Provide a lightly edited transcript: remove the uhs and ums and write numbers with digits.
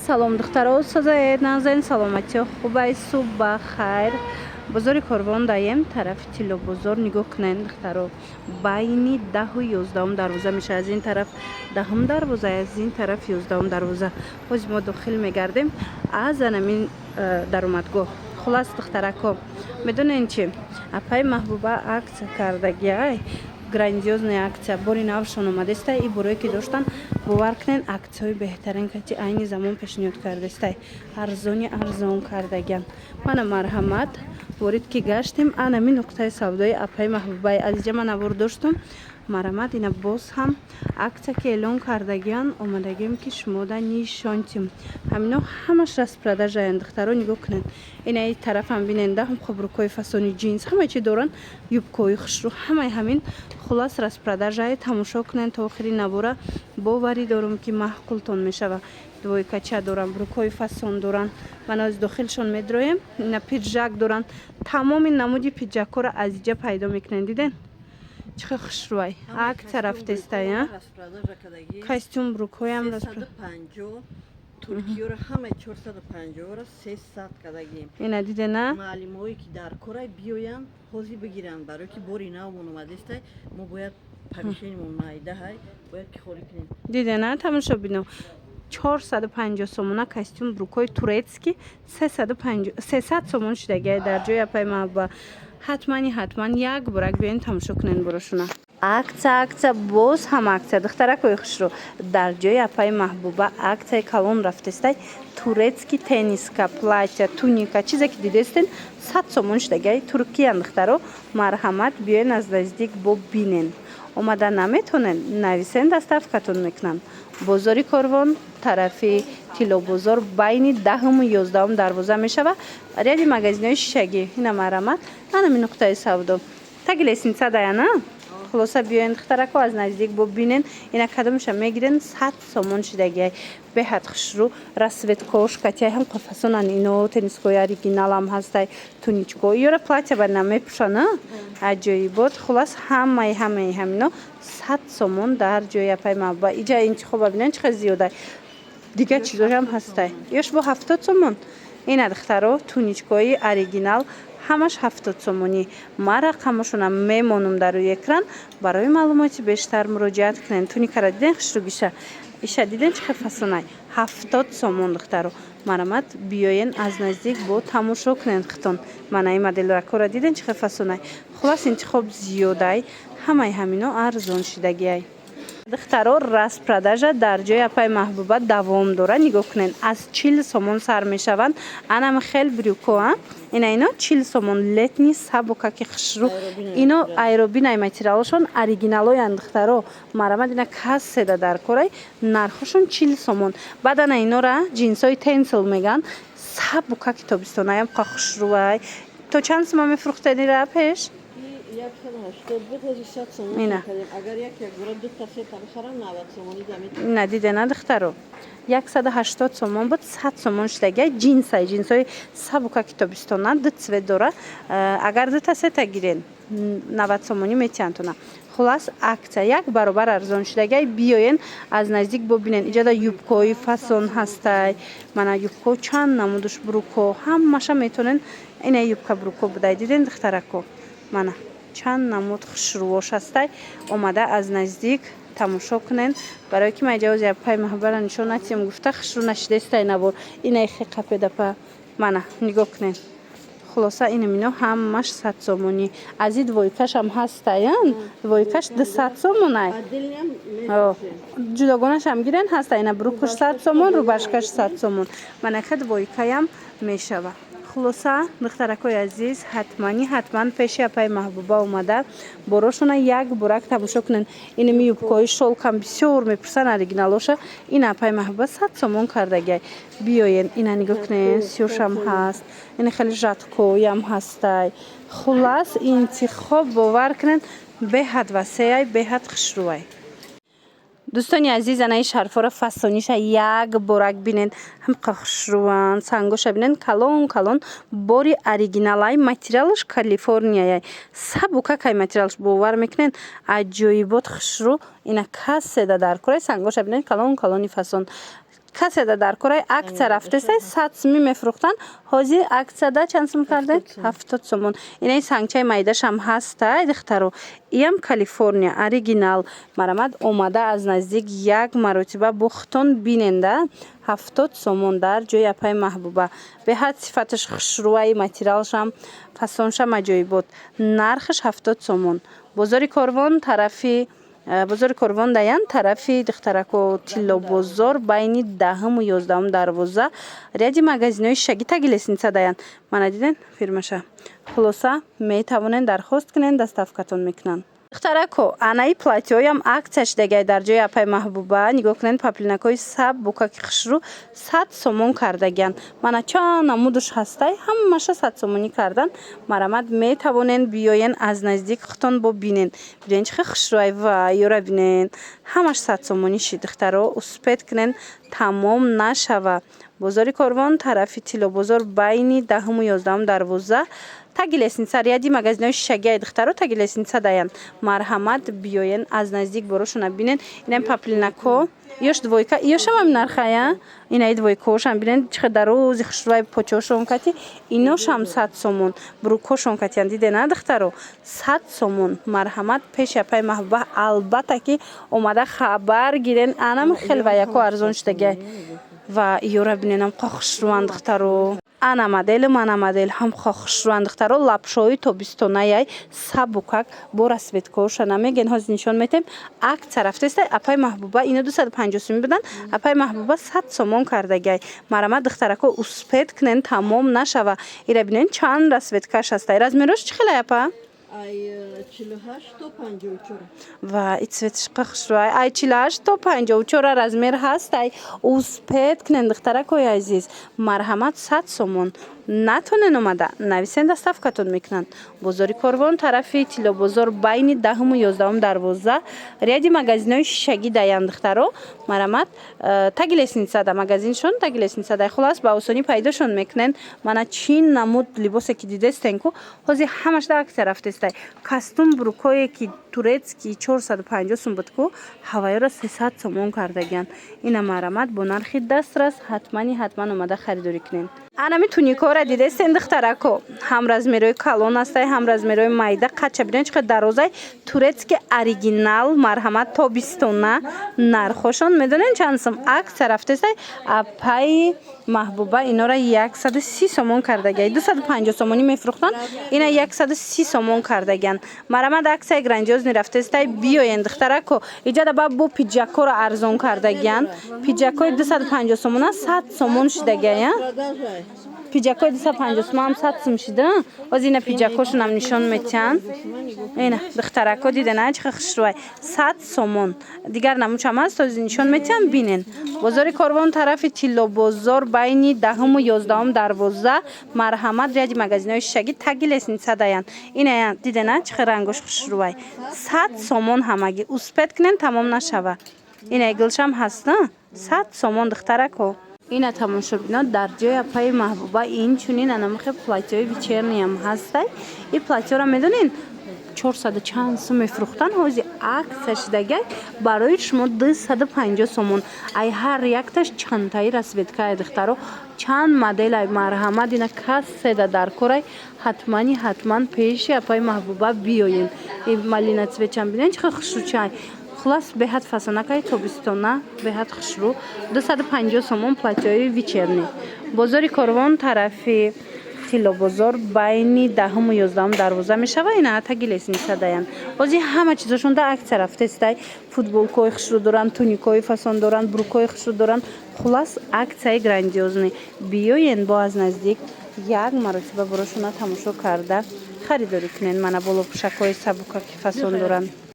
салом духтаро сазаед назен саломати хубай суба хайр бозори корвон даем тарафи тилло бозор нигоҳ кунед духтаро байни 10-11 дарвоза мешавад. аз ин тараф 10 дарвоза, аз ин тараф 11 дарвоза. ҳозир мо дохил мегардем аз анамин даромадгоҳ. хулас духтарако медонед чи апай маҳбуба акция кардагиай, грандиозная акция бори навшон омадестай. и борое ки доштан бовар кунед аксияҳои беҳтарин ки айни замон пешниҳод кардестай, арзони арзон кардагиан. мана марҳамат ворид ки гаштем анами нуқтаи савдои апай маҳбубаи азиҷа ман авор доштум. марҳамат ина боз ҳам акция ки эълон кардагиан омадагем ки шумода нишонтим. ҳамино ҳамаш распродажаянд духтаро нигоҳ кунед. инаи тарафам бинен даҳм хубрукои фасони джинс ҳамаи чи доранд, юбкои хушрӯ ҳамаи ҳамин хулас распродажае. тамошо кунед то охири навора. боварӣ дорум ки маҳқултон мешава. двойкача доранд, брукои фасон доранд. ман аз дохилшон медроем. ина пиджак доранд. тамоми намуди пиджакҳоро аз иҷа пайдо мекунед. диден чихе хушрӯай акция рафтестай. костюм брукоям туркиёро ҳамаи 450-ро 300 кадагим. ина дидена маълимои ки дар корай биёянд ҳозир бигиранд, барои ки бори навмон омадестай мо бояд помешенимон майдаҳай бояд ки холӣ кунем. дидена тамошо бино 450 сомона костюм брукои турецки 300 сомон шудагиай дар ҷои апай маҳбуба. ҳатман як борак биёен тамошо кунед борошуна. акция боз ҳам акция духтаракои хушрӯ дар ҷои апай маҳбуба акцияи калон рафтестай. турецки тениска, платья, туника чизе ки дидестен 100 сомон шудагиай туркиян духтаро. марҳамат биёен аз наздик бо бинен. омада наметонед нависен доставкатон мекунанд. бозори корвон тарафи тилло бозор байни 10-11 дарвоза мешава. ряди магазинҳои шишагӣ. ина марҳамат анами нуқтаи савдо таги лесница даяна. хулоса биёен духтарако аз наздик бо бинен. ина кадомиша мегирен 100 сомон шудагиай беҳад хушрӯ расветкошкатиай ҳам қафасонан. ино тенискои оригиналам ҳастай, туничко ёра платья бар намепӯшана аҷоибот. хулас ҳамаи ҳамино 100 сомон дар ҷои апай маҳбуба. иҷа интихоба бинен чихе зиёдай. дигар чизорам ҳастай ёш бо 70 сомон. ина духтаро туничкои оригинал ҳамаш 70 сомонӣ. ман рақамашонам мемонум дар рӯи экран. барои маълумоти бештар муроҷиат кунед. туникара диден хушрӯгиша иша диден чихе фасонай 70 сомон духтаро. марҳамат биёен аз наздик бо тамошо кунед хитон. манаи моделракора диден чихе фасонай. хулас интихоб зиёдай ҳамаи ҳамино арзон шудагиай. духтаро распродажа дар ҷои апай маҳбуба давом дора. нигоҳ кунед аз 40 сомон сар мешаванд. анами хел брюкоа ино 40 сомон летни сабука ки хушрӯ. ино аэробинай материалшон оригиналоянд духтаро. марҳамат ина касседа дар корай нархошон 40 сомон. баъдана инора ҷинсои тенсил меган сабука ки тобистонаям қа хушрӯай. то чанд сома мефурӯхтед ира пеш? ина дидена духтаро 180 сомон буд 100 сомон шудагиай. ҷинсои сабука ки тобистона ду цвет дора. агар дута сета гирен 90 сомонӣ метиҳанд. хулас акция як баробар арзон шудагиай. биёен аз наздик бобинен. иҷода юбкои фасон ҳастай. мана юбко чанд намудуш бруко ҳамаша метонен. ина юбка бруко будай диден духтарако. мана чанд намуд хушрӯош ҳастай. омада аз наздик тамошо кунед. барое ки ман ҷавози апай маҳбубаро нишон натиҳам гуфта хушрӯ нашидестай навор. инаи хеқапедапа мана нигоҳ кунед. хулоса инамино ҳамаш 100 сомонӣ. ази двойкашам ҳастаян. двойкаш 200 сомонай. ҷудогонашам гирен ҳаста. ина брукуш 100 сомон, рубашкаш 100 сомон. манака двойкаям мешава. хулоса духтаракои азиз ҳатман пеши апай маҳбуба омада борошона як борак тамошо кунед. инами юбкои шолкам бисёр мепурсанд оригиналоша. ина апай маҳбуба 100 сомон кардагиай. биёен ина нигоҳ кунед сиёшам ҳаст. ина хеле жаткоям ҳастай. хулас интихоб бовар кунед беҳад васеай беҳад хушрӯай. дӯстони азиз анаи шарфҳоро фасониша як борак бинед. ҳамқа хушрӯанд. сангоша бинед калон бори оригиналай. материалаш калифорнияяй. сабука кай материалаш бовар мекунед аҷоибот хушрӯ. ина касседа дар корай. сангоша бинед калони фасон. каседа дар кораи акция рафтестай 100 сомӣ мефурӯхтан. ҳозир акцияда чанд сом кардед? 70 сомон. инаи сангчаи майдашам ҳастай духтаро. иям Калифорния оригинал марамад омада аз наздик як маротиба бухтон биненда 70 сомон дар ҷои апай маҳбуба. беҳад сифаташ хушрӯаи материалшам фасоншам аҷоибот. нархаш 70 сомон. бозори Корвон даян тарафи духтарако Тилло бозор байни 10-му 11-му дарвоза ряди магазинои шишагӣ таги лестница даян. мана диден фирмаша. хулоса метавонен дархост кунен, доставкатон мекунанд. духтарако анаи платьёям акция шидагай дар ҷои апай маҳбуба. нигоҳ кунен паплинакои саб букаки хушрӯ 100 сомон кардагиян. мана чанд намудуш ҳастай ҳамаша 100 сомонӣ кардан. марамад метавонен биёен аз наздик хутон бо бинен. бинен чихе хушрӯай ва ёра бинен ҳамаш 100 сомонӣ шид. духтаро успед кунен тамом нашава. бозори Корвон тарафи Тилло бозор байни 10-му 11-му дарвоза таги лестница ряди магазинои шишагии духтаро таги лестница даян. марҳамат биёен аз наздик борошона бинен. инам паплинако ёш двойка ёшам ҳам нархая. инаи двойкаошам бинен чихе дарози хушрӯаи почошон кати иношам 100 сомон. брукошон катиян дидена духтаро 100 сомон. марҳамат пеши апай маҳбуба албатта ки омада хабар гирен. анам хел ва яко арзон шудагай ва ёра биненам хохушрӯан духтаро. ана модел ҳам хохушрӯан духтаро лапшои тобистонаяй сабукак бо расветкаоша намеген. ҳозир нишон метем акция рафтестай апай маҳбуба ино 250 сомӣ будан. апай маҳбуба 100 сомон кардагай. марамад духтарако успед кунен тамом нашава. ира бинен чанд расветкаш ҳастай. размерош чӣ хелай апа? ай 48 то 54. ва и цветиш хушрӯай. ай 48 то 54 размер ҳастай. успед кунен духтаракои азиз. марҳамат 100 сомон. натонен омада нависен доставкатон мекунанд. бозори Корвон тарафи Тилло бозор байни 10-му 11-му дарвоза ряди магазинои шишагӣ даян духтаро. марамад таги лестница да магазиншон таги лестница да. хулос ба осонӣ пайдошон мекунен. мана чин намуд либосе ки дидестенку ҳозир ҳамаш да акция рафтестай. костюм брукое ки турецки 450 сом будку ҳавайора 300 сомон кардагиян. ина марамад бо нархи дастрас ҳатман омада харидорӣ кунен. анами туникора дидестен духтарако ҳам размерои калон ҳастай ҳам размерои майда қача бинен чихе дарозай турецки оригинал марҳамат тобистона нархошон медонен чанд сом акция рафтестай апай маҳбуба инора 130 сомон кардагай. 250 сомонӣ мефурӯхтан ина 130 сомон кардагиян. марамад аксияи грандиозни рафтестай биёен духтарако иҷада ба бо пиҷакора арзон кардагиян. пиҷакои 250 сомона 100 сомон шидагая. пиҷакои 250 сомон 100 сом шида. ҳозир ина пиҷакошонам нишон метиҳанд. ина духтарако дидена чихе хушрӯай 100 сомон. дигар намучам ҳаст ҳозир нишон метиҳам бинен. бозори Корвон тарафи Тилло бозор байни 10-му 11-му дарвоза марҳамат ряди магазинои шишагӣ таги лестница даян. ина дидена чихе рангош хушрӯай 100 сомон ҳамагӣ. успед кунен тамом нашава. ина гилшам ҳаст 100 сомон духтарако. ина тамошобино дар ҷои апаи маҳбуба инчунин анамахе платьёи вечерниям ҳастай. и платьёра медонен 400 чанд сом мефурӯхтан. ҳозир акция шидагай барои шумо 250 сомон. ай ҳар якташ чандтаи расветкаи духтаро чанд моделай марҳамат ина касседа дар корай ҳатман пеши апаи маҳбуба биёен. и малина цветчам бинен чихе хушрӯчай. хулос беҳад фасонакай тобистона беҳад хушрӯ 250 сомон платьёи вечерни. бозори Корвон тарафи Тилло бозор байни 10-му 11-му дарвоза мешава. ина таги лестница даян. ҳозир ҳама чизошон да акция рафтестай. футболкои хушрӯ доранд, туникои фасон доранд, брукои хушрӯ доранд. хулос аксияи грандиозни. биёен бо аз наздик як маротиба борошона тамошо карда харидорӣ кунен. мана боло пушакои сабукаки фасон доранд.